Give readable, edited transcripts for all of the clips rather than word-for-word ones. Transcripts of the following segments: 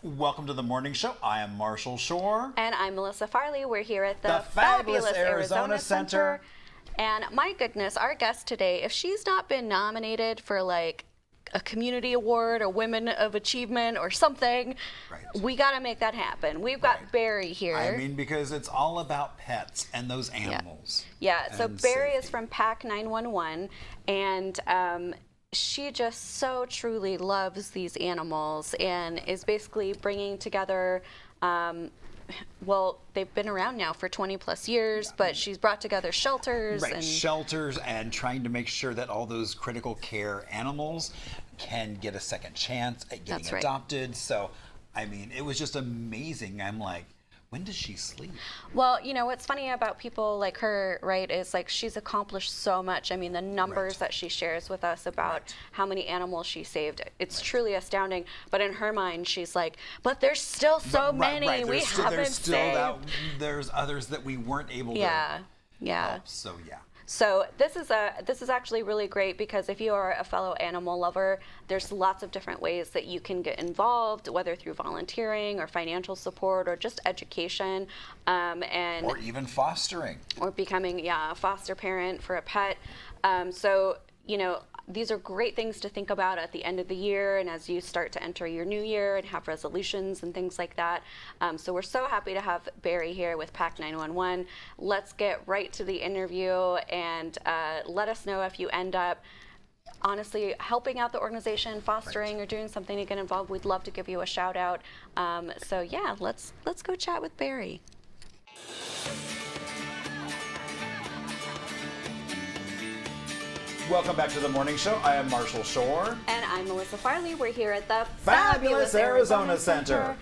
Welcome to the morning show. I am Marshall Shore. And I'm Melissa Farley. We're here at the fabulous Arizona Center. And my goodness, our guest today, if she's not been nominated for like a community award or Women of Achievement or something, we got to make that happen. We've got Bari here. I mean, because it's all about pets and those animals. Yeah, so Bari is from PACC911, and she just so truly loves these animals and is basically bringing together, well, they've been around now for 20 plus years, but she's brought together shelters. Shelters and trying to make sure that all those critical care animals can get a second chance at getting adopted. So, I mean, it was just amazing. I'm like, when does she sleep? Well, you know, what's funny about people like her, right, is like she's accomplished so much. I mean, the numbers that she shares with us about how many animals she saved, it's truly astounding. But in her mind, she's like, but there's still so many we haven't saved. There's others that we weren't able to help. So, So this is actually really great because if you are a fellow animal lover, there's lots of different ways that you can get involved, whether through volunteering or financial support or just education, or even fostering, or becoming a foster parent for a pet. So you know, these are great things to think about at the end of the year and as you start to enter your new year and have resolutions and things like that. So we're so happy to have Bari here with PACC911. Let's get right to the interview and let us know if you end up honestly helping out the organization, fostering or doing something to get involved. We'd love to give you a shout out. So yeah, let's go chat with Bari. Welcome back to the morning show. I am Marshall Shore. And I'm Melissa Farley. We're here at the fabulous Arizona Center.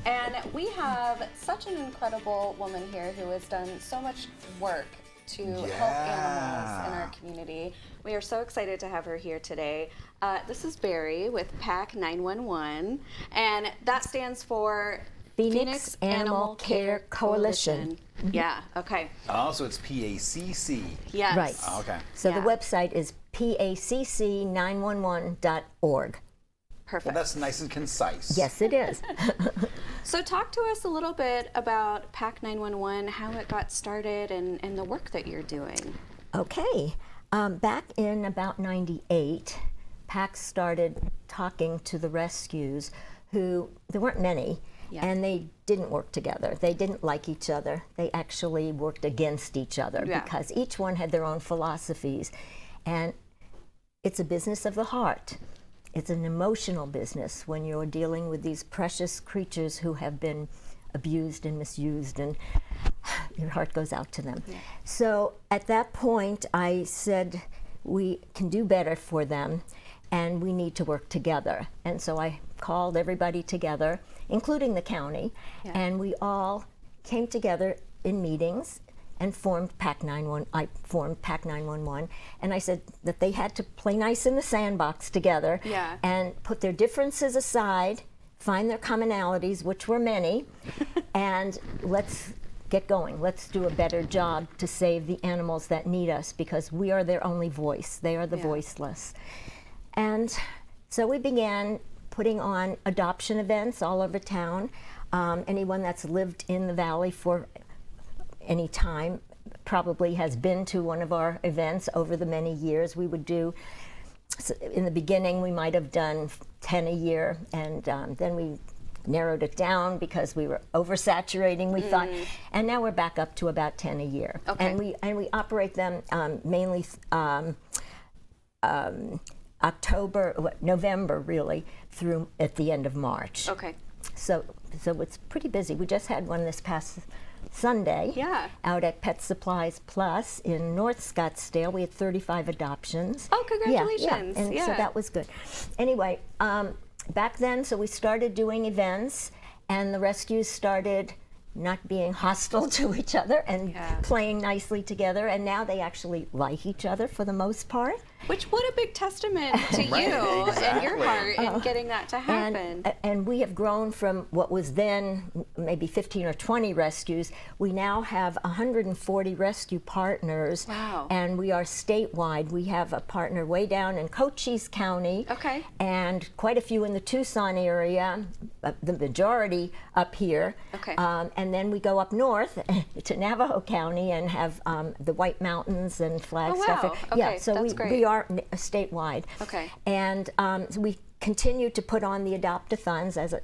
And we have such an incredible woman here who has done so much work to help animals in our community. We are so excited to have her here today. This is Bari with PACC911, and that stands for Phoenix Animal Care Coalition. Yeah, okay. Oh, so it's PACC. Yes. Right. Oh, okay. So the website is PACC911.org. Perfect. Well, that's nice and concise. Yes, it is. So talk to us a little bit about PACC911, how it got started, and the work that you're doing. Okay. Back in about '98, PACC started talking to the rescues who, there weren't many, and they didn't work together. They didn't like each other. They actually worked against each other because each one had their own philosophies. And it's a business of the heart. It's an emotional business when you're dealing with these precious creatures who have been abused and misused, and your heart goes out to them. So at that point, I said, we can do better for them, and we need to work together. And so I called everybody together, including the county, and we all came together in meetings and formed PACC911. I formed PACC911, and I said that they had to play nice in the sandbox together and put their differences aside, find their commonalities, which were many, and let's get going. Let's do a better job to save the animals that need us, because we are their only voice. They are the voiceless. And so we began putting on adoption events all over town. Anyone that's lived in the valley for any time probably has been to one of our events over the many years. We would do, in the beginning, we might have done 10 a year, and then we narrowed it down because we were oversaturating, we thought, and now we're back up to about 10 a year. And we operate them mainly November really through at the end of March. So it's pretty busy. We just had one this past Sunday out at Pet Supplies Plus in North Scottsdale. We had 35 adoptions. Oh, congratulations. And so that was good. Anyway, back then, so we started doing events, and the rescues started not being hostile to each other and playing nicely together, and now they actually like each other for the most part. Which, what a big testament to you and your heart in getting that to happen. And we have grown from what was then maybe 15 or 20 rescues. We now have 140 rescue partners. Wow. And we are statewide. We have a partner way down in Cochise County. Okay. And quite a few in the Tucson area, the majority up here. Okay. And then we go up north to Navajo County and have the White Mountains and Flagstaff. Oh, wow. Okay, Yeah, so that's we great. are statewide. Okay. And so we continue to put on the adopt-a-thons. As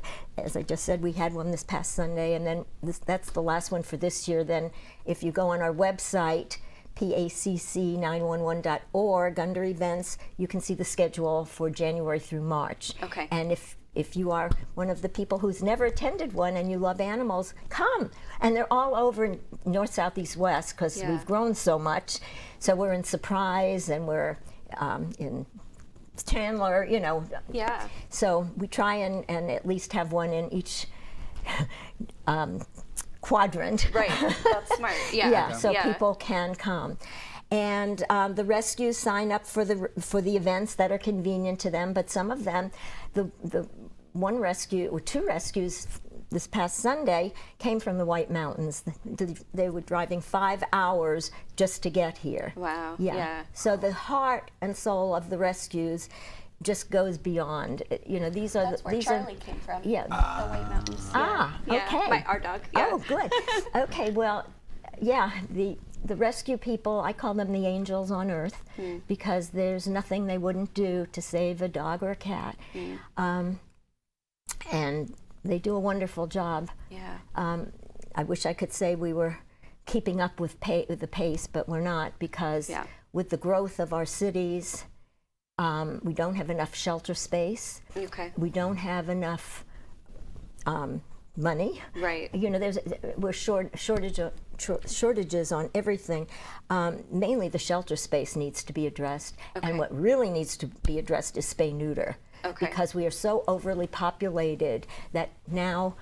I just said, we had one this past Sunday, and then that's the last one for this year. Then if you go on our website, PACC911.org, under events, you can see the schedule for January through March. Okay. And if you are one of the people who's never attended one and you love animals, come. And they're all over north, south, east, west, because we've grown so much. So we're in Surprise, and we're in Chandler, you know. Yeah. So we try and at least have one in each quadrant. Right. That's smart. Yeah. Yeah, so people can come. And the rescues sign up for the events that are convenient to them, but some of them, the one rescue or two rescues this past Sunday came from the White Mountains. They were driving 5 hours just to get here. Wow. Yeah. So the heart and soul of the rescues just goes beyond. You know, these are That's where Charlie came from. Yeah. The White Mountains. Okay. Our dog. Yeah. Oh, good. Okay, well, yeah, the rescue people, I call them the angels on earth, because there's nothing they wouldn't do to save a dog or a cat. And they do a wonderful job. Yeah. I wish I could say we were keeping up with the pace, but we're not, because with the growth of our cities, we don't have enough shelter space. Okay. We don't have enough money. Right. You know, we're shortages on everything. Mainly the shelter space needs to be addressed, and what really needs to be addressed is spay-neuter. Okay. Because we are so overly populated that now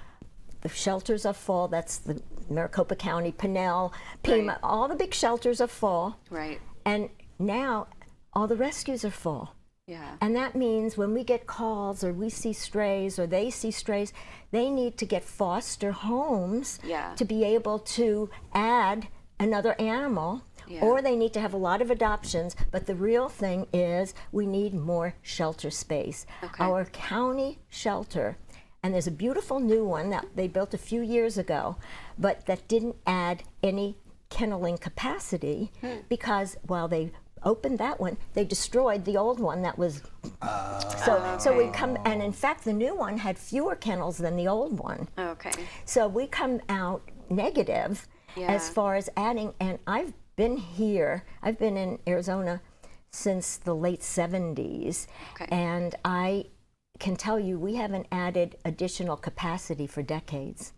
the shelters are full. That's the Maricopa County, Pinell, Pima, all the big shelters are full. Right. And now all the rescues are full. Yeah. And that means when we get calls or we see strays or they see strays, they need to get foster homes to be able to add another animal. Or they need to have a lot of adoptions, but the real thing is we need more shelter space. Okay. Our county shelter, and there's a beautiful new one that they built a few years ago, but that didn't add any kenneling capacity because while they opened that one, they destroyed the old one that was. So we come, and in fact, the new one had fewer kennels than the old one. Okay. So we come out negative as far as adding, and I've been in Arizona since the late 70s, and I can tell you we haven't added additional capacity for decades.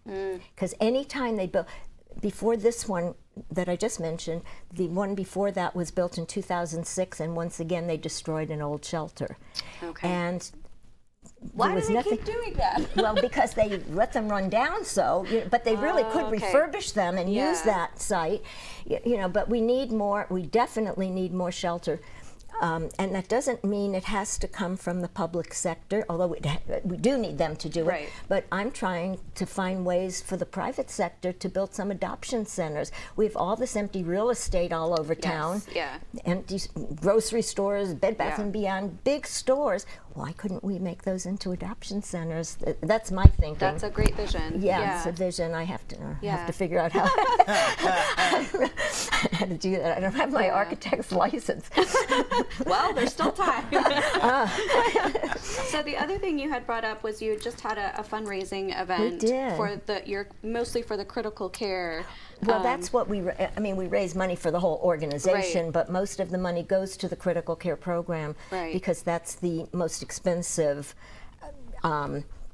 Because anytime they built, before this one that I just mentioned, the one before that was built in 2006, and once again they destroyed an old shelter. Okay. And why do they keep doing that? Well, because they let them run down, but they really could refurbish them and use that site, you know. But we need more. We definitely need more shelter. And that doesn't mean it has to come from the public sector, although we do need them to do it. But I'm trying to find ways for the private sector to build some adoption centers. We have all this empty real estate all over town. Empty grocery stores, Bed Bath & Beyond, big stores. Why couldn't we make those into adoption centers? That's my thinking. That's a great vision. Yeah, it's a vision. I have to figure out how to do that. I don't have my architect's license. Well, there's still time. So the other thing you had brought up was you just had a fundraising event. We did. For mostly for the critical care. Well, that's what we raise money for the whole organization, but most of the money goes to the critical care program because that's the most expensive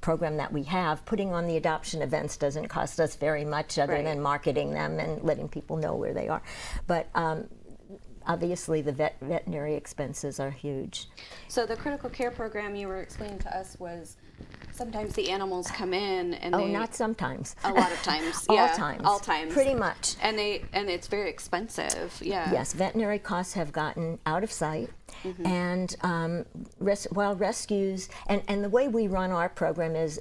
program that we have. Putting on the adoption events doesn't cost us very much other than marketing them and letting people know where they are. But obviously the veterinary expenses are huge. So the critical care program you were explaining to us was sometimes the animals come in and not sometimes. A lot of times. All times. All times. Pretty much. And it's very expensive. Yeah. Yes, veterinary costs have gotten out of sight. And wild rescues, and the way we run our program is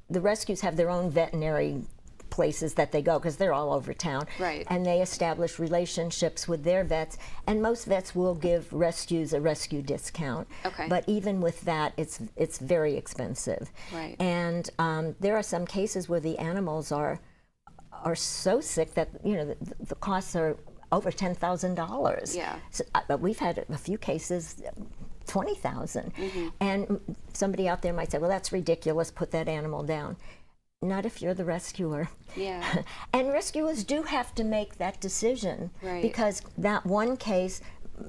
the rescues have their own veterinary places that they go because they're all over town. Right. And they establish relationships with their vets, and most vets will give rescues a rescue discount. Okay. But even with that, it's very expensive. Right. And there are some cases where the animals are so sick that the costs are over $10,000. Yeah. So, but we've had a few cases. 20,000, and somebody out there might say, well, that's ridiculous, put that animal down. Not if you're the rescuer. Yeah. And rescuers do have to make that decision, Right. because that one case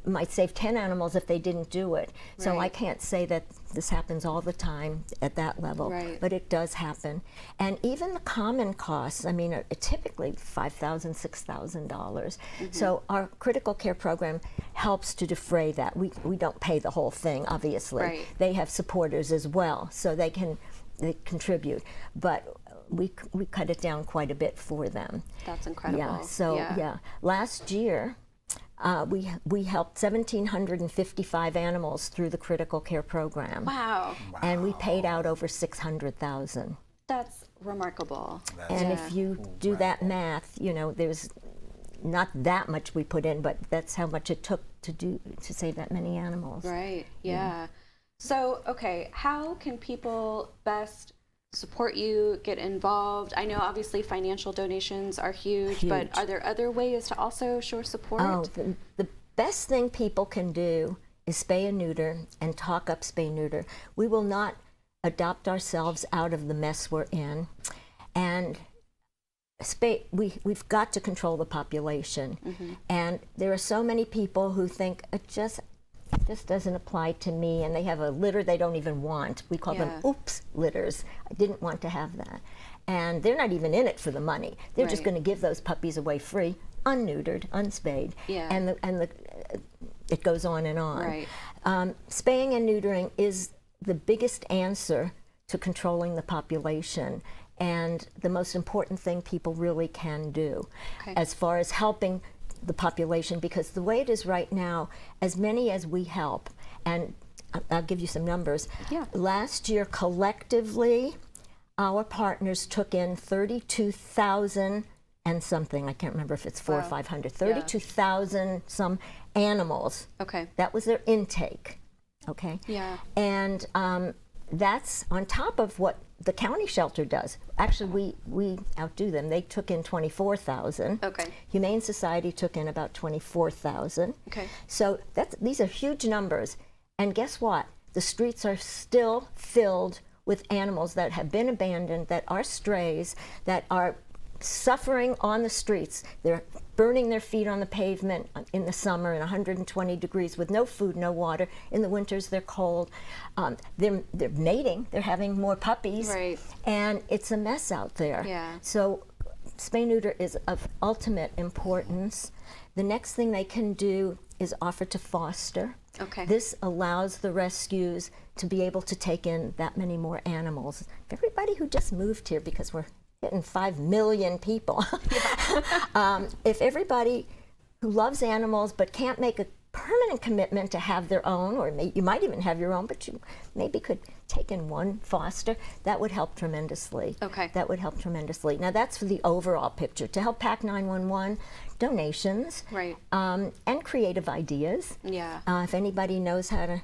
might save 10 animals if they didn't do it. So I Right. can't say that this happens all the time at that level, Right. but it does happen. And even the common costs, I mean, are typically $5,000, $6,000. So our critical care program helps to defray that. We don't pay the whole thing, obviously. Right. They have supporters as well, so they contribute. But we cut it down quite a bit for them. That's incredible. Yeah. So yeah. Last year, we helped 1,755 animals through the critical care program. Wow. And we paid out over $600,000. That's remarkable. And if you do that math, there's not that much we put in, but that's how much it took to save that many animals. Right. Yeah. So, okay, how can people best support you, get involved? I know obviously financial donations are huge, but are there other ways to also show support? Oh, the best thing people can do is spay and neuter and talk up spay neuter. We will not adopt ourselves out of the mess we're in. And we've got to control the population. And there are so many people who think it just doesn't apply to me, and they have a litter they don't even want. We call them oops litters. I didn't want to have that. And they're not even in it for the money. They're just going to give those puppies away free, unneutered, unspayed. Yeah. And it goes on and on. Right. Spaying and neutering is the biggest answer to controlling the population, and the most important thing people really can do as far as helping the population, because the way it is right now, as many as we help, and I'll give you some numbers. Yeah. Last year, collectively, our partners took in 32,000 and something. I can't remember if it's 400 or 500. 32,000 some animals. Okay. That was their intake. Okay. Yeah. And that's on top of what the county shelter does. Actually, we outdo them. They took in 24,000. Okay. Humane Society took in about 24,000. Okay. So these are huge numbers. And guess what? The streets are still filled with animals that have been abandoned, that are strays, that are suffering on the streets. They're burning their feet on the pavement in the summer in 120 degrees with no food, no water. In the winters, they're cold. They're mating. They're having more puppies. Right. And it's a mess out there. Yeah. So spay-neuter is of ultimate importance. The next thing they can do is offer to foster. Okay. This allows the rescues to be able to take in that many more animals. Everybody who just moved here, because we're hitting 5 million people. If everybody who loves animals but can't make a permanent commitment to have their own, or you might even have your own, but you maybe could take in one foster, that would help tremendously. Okay. That would help tremendously. Now that's for the overall picture. To help PACC911, donations, Right. And creative ideas. Yeah. If anybody knows how to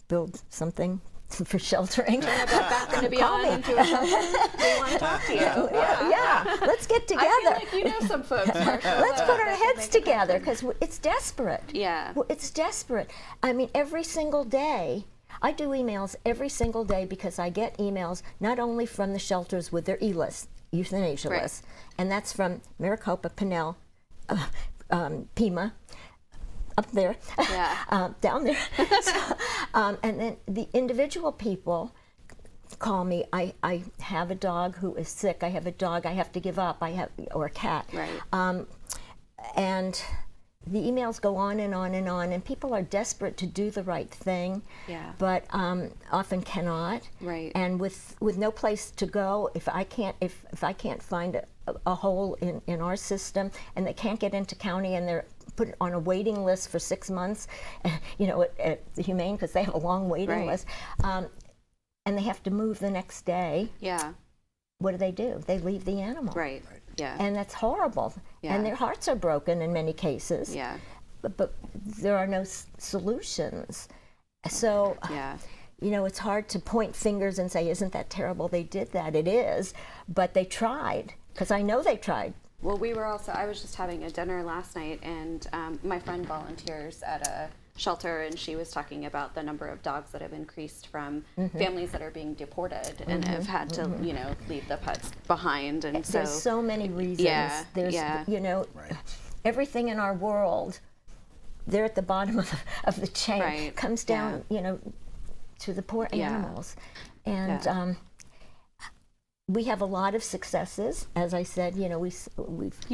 build something for sheltering, That's going to be on into we want to talk to you. yeah, let's get together. I feel like you know some folks, Marsha. Let's put our heads together, because it's desperate. Yeah. Well, it's desperate. I mean, every single day, I do emails every single day, because I get emails not only from the shelters with their E-list, euthanasia Right. list, and that's from Maricopa, Pinell, Pima, up there, Yeah. down there. And then the individual people call me. I have a dog who is sick. I have a dog I have to give up. Or a cat. Right. And the emails go on and on and on, and people are desperate to do the right thing, Yeah. but often cannot. Right. And with no place to go, if I can't find a hole in our system, and they can't get into county, and they're put on a waiting list for 6 months, you know, at the Humane, because they have a long waiting list, and they have to move the next day. Yeah. What do? They leave the animal. Right. Yeah. And that's horrible. Yeah. And their hearts are broken in many cases. Yeah. But there are no solutions. So, you know, it's hard to point fingers and say, isn't that terrible they did that? It is, but they tried, because I know they tried. Well, I was just having a dinner last night, and my friend volunteers at a shelter, and she was talking about the number of dogs that have increased from families that are being deported and have had to, you know, leave the pets behind. And there's so many reasons. There's, you know, everything in our world, they're at the bottom of the chain, comes down, you know, to the poor animals. And we have a lot of successes. As I said, you know, we've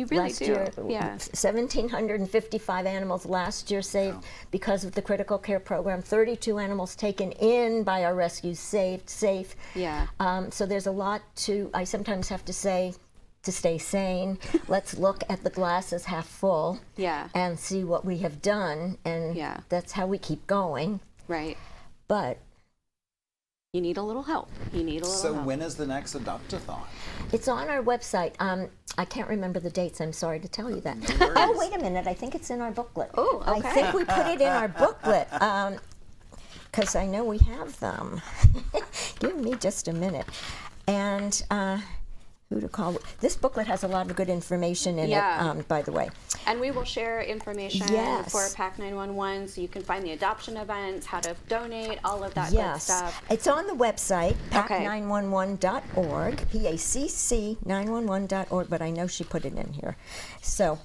last year, 1,755 animals last year saved because of the critical care program. 32 animals taken in by our rescues saved, safe. So there's a lot I sometimes have to say, to stay sane, let's look at the glass as half full and see what we have done, and that's how we keep going. Right. But you need a little help. So when is the next Adopt-a-thon? It's on our website. I can't remember the dates. I'm sorry to tell you that. No worries. Oh, wait a minute. I think it's in our booklet. Oh, okay. I think we put it in our booklet, because I know we have them. Give me just a minute. And who to call? This booklet has a lot of good information in it, by the way. And we will share information for PACC911, so you can find the adoption events, how to donate, all of that good stuff. It's on the website, PACC911.org, PACC911.org, but I know she put it in here. So,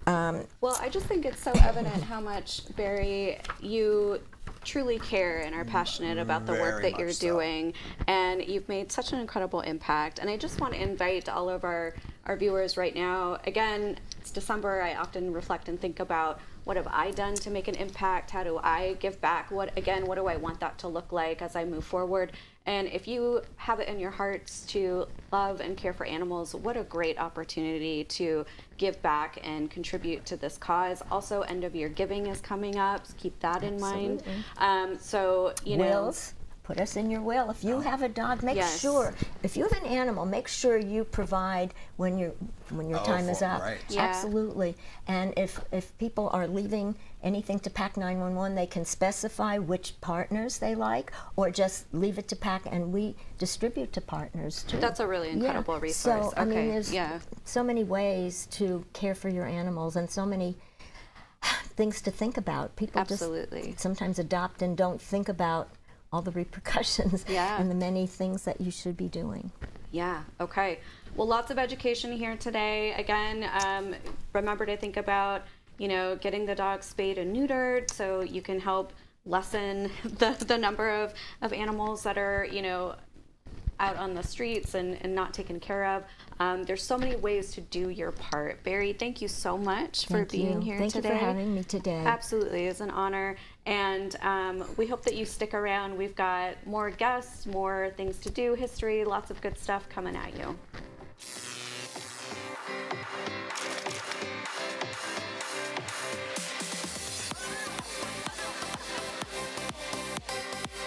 well, I just think it's so evident how much, Bari, you truly care and are passionate about the work that you're doing, and you've made such an incredible impact. And I just want to invite all of our viewers right now, again, it's December, I often reflect and think about, what have I done to make an impact? How do I give back? What do I want that to look like as I move forward? And if you have it in your hearts to love and care for animals, what a great opportunity to give back and contribute to this cause. Also, end of year giving is coming up, so keep that in mind. So, you know, put us in your will. If you have a dog, make sure, if you have an animal, make sure you provide when your time is up. Absolutely. And if people are leaving anything to PACC911, they can specify which partners they like, or just leave it to PACC, and we distribute to partners too. That's a really incredible resource. So, I mean, there's so many ways to care for your animals, and so many things to think about. People just sometimes adopt and don't think about all the repercussions and the many things that you should be doing. Okay. Well, lots of education here today. Again, remember to think about, you know, getting the dog spayed and neutered, so you can help lessen the number of animals that are, you know, out on the streets and not taken care of. There's so many ways to do your part. Bari, thank you so much for being here today. Thank you for having me today. Absolutely, it's an honor. And we hope that you stick around. We've got more guests, more things to do, history, lots of good stuff coming at you.